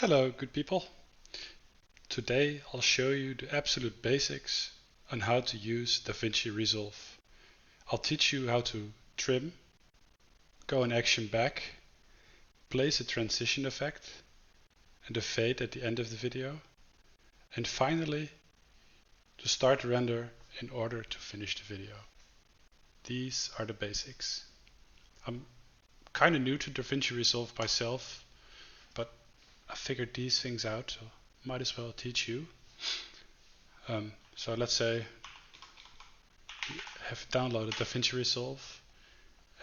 Hello, good people. Today I'll show you the absolute basics on how to use DaVinci Resolve. I'll teach you how to trim, go an action back, place a transition effect and a fade at the end of the video, and finally to start the render in order to finish the video. These are the basics. I'm kind of new to DaVinci Resolve myself, but I figured these things out, so might as well teach you. So let's say we have downloaded DaVinci Resolve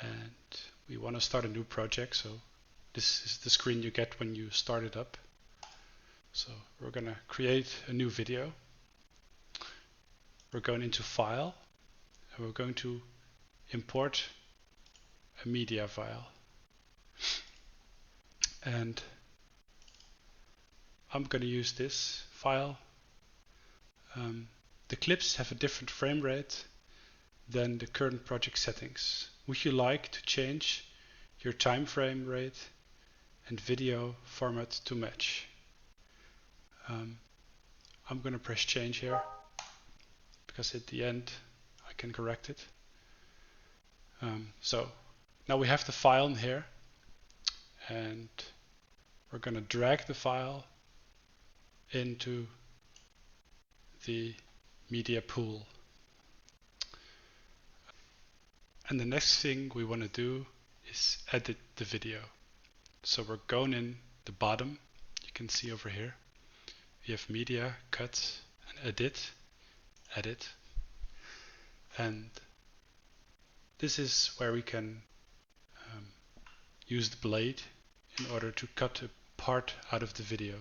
and we want to start a new project. So this is the screen you get when you start it up. So we're going to create a new video. We're going into File and we're going to import a media file. And I'm going to use this file. The clips have a different frame rate than the current project settings. Would you like to change your time frame rate and video format to match? I'm going to press change here because at the end I can correct it. So now we have the file in here and we're going to drag the file into the media pool. And the next thing we want to do is edit the video. So we're going in the bottom, you can see over here. We have media, cut, and edit. And this is where we can use the blade in order to cut a part out of the video.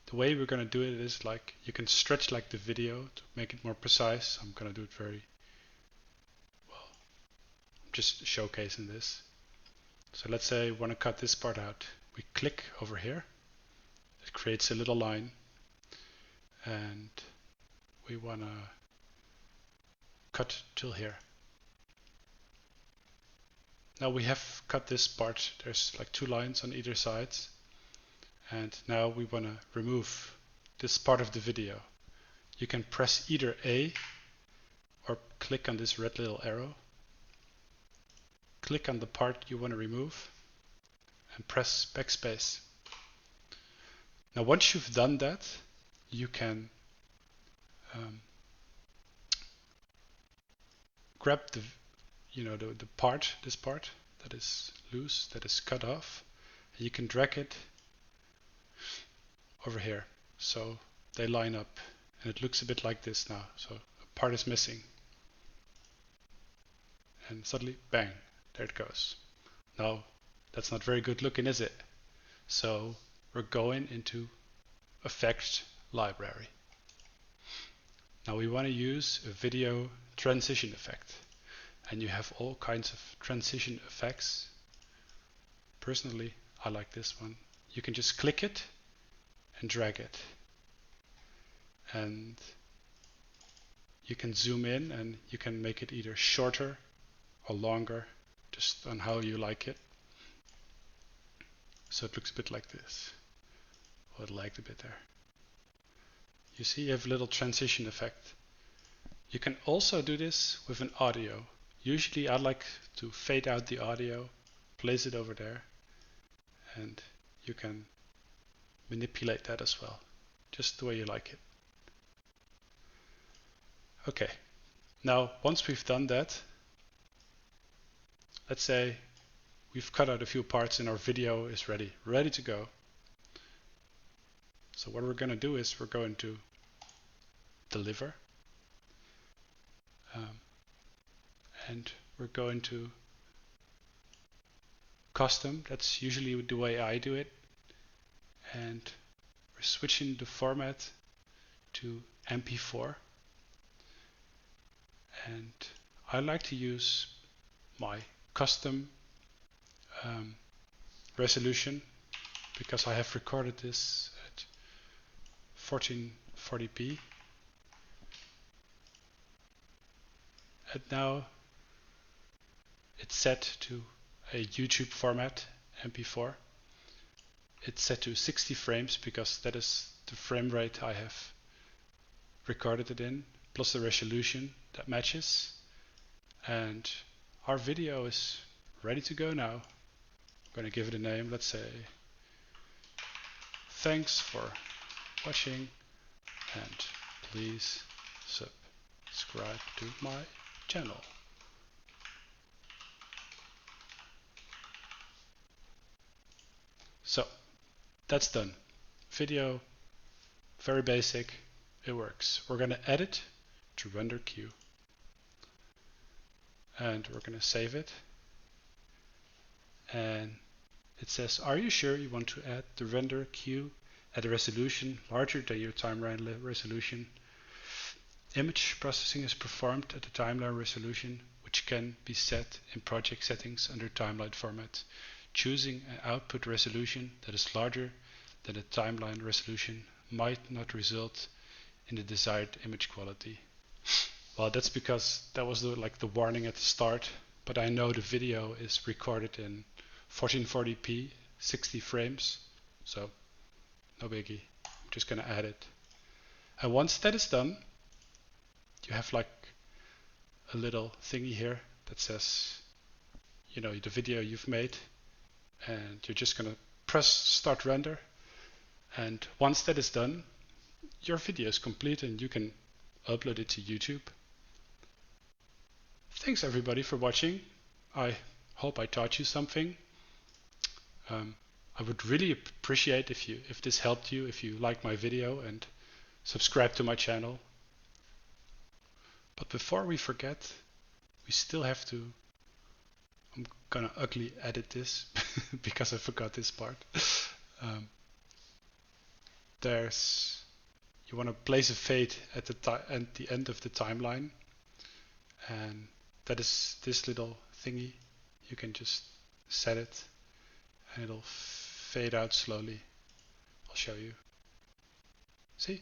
The way we're going to do it is like you can stretch like the video to make it more precise. I'm going to do it very well. I'm just showcasing this. So let's say we want to cut this part out. We click over here. It creates a little line and we want to cut till here. Now we have cut this part. There's like 2 lines on either side. And now we want to remove this part of the video. You can press either A or click on this red little arrow. Click on the part you want to remove and press backspace. Now once you've done that, you can grab the part, this part that is loose, that is cut off, and you can drag it over here. So they line up and it looks a bit like this now. So a part is missing. And suddenly, bang, there it goes. Now, that's not very good looking, is it? So we're going into Effect Library. Now we want to use a video transition effect. And you have all kinds of transition effects. Personally, I like this one. You can just click it and drag it. And you can zoom in and you can make it either shorter or longer, just on how you like it. So it looks a bit like this. Oh, I liked a bit there. You see you have a little transition effect. You can also do this with an audio. Usually I like to fade out the audio, place it over there, and you can manipulate that as well, just the way you like it. Okay, now once we've done that, let's say we've cut out a few parts and our video is ready to go. So what we're going to do is we're going to deliver and we're going to custom. That's usually the way I do it, and we're switching the format to MP4, and I like to use my custom resolution because I have recorded this at 1440p. And now it's set to a YouTube format, MP4. It's set to 60 frames because that is the frame rate I have recorded it in, plus the resolution that matches. And our video is ready to go now. I'm going to give it a name. Let's say, thanks for watching and please subscribe to my channel. So that's done. Video, very basic, it works. We're going to add it to render queue. And we're going to save it. And it says, are you sure you want to add the render queue at a resolution larger than your timeline resolution? Image processing is performed at the timeline resolution, which can be set in project settings under timeline format. Choosing an output resolution that is larger than the timeline resolution might not result in the desired image quality. Well, that's because that was the warning at the start, but I know the video is recorded in 1440p, 60 frames, so no biggie. I'm just gonna add it. And once that is done, you have like a little thingy here that says, you know, the video you've made, and you're just gonna press start render. And once that is done, your video is complete and you can upload it to YouTube. Thanks everybody for watching. I hope I taught you something. I would really appreciate if this helped you, if you liked my video and subscribe to my channel. But before we forget, we still have to, I'm gonna ugly edit this because I forgot this part. You want to place a fade at the end of the timeline, and that is this little thingy. You can just set it and it'll fade out slowly. I'll show you. See?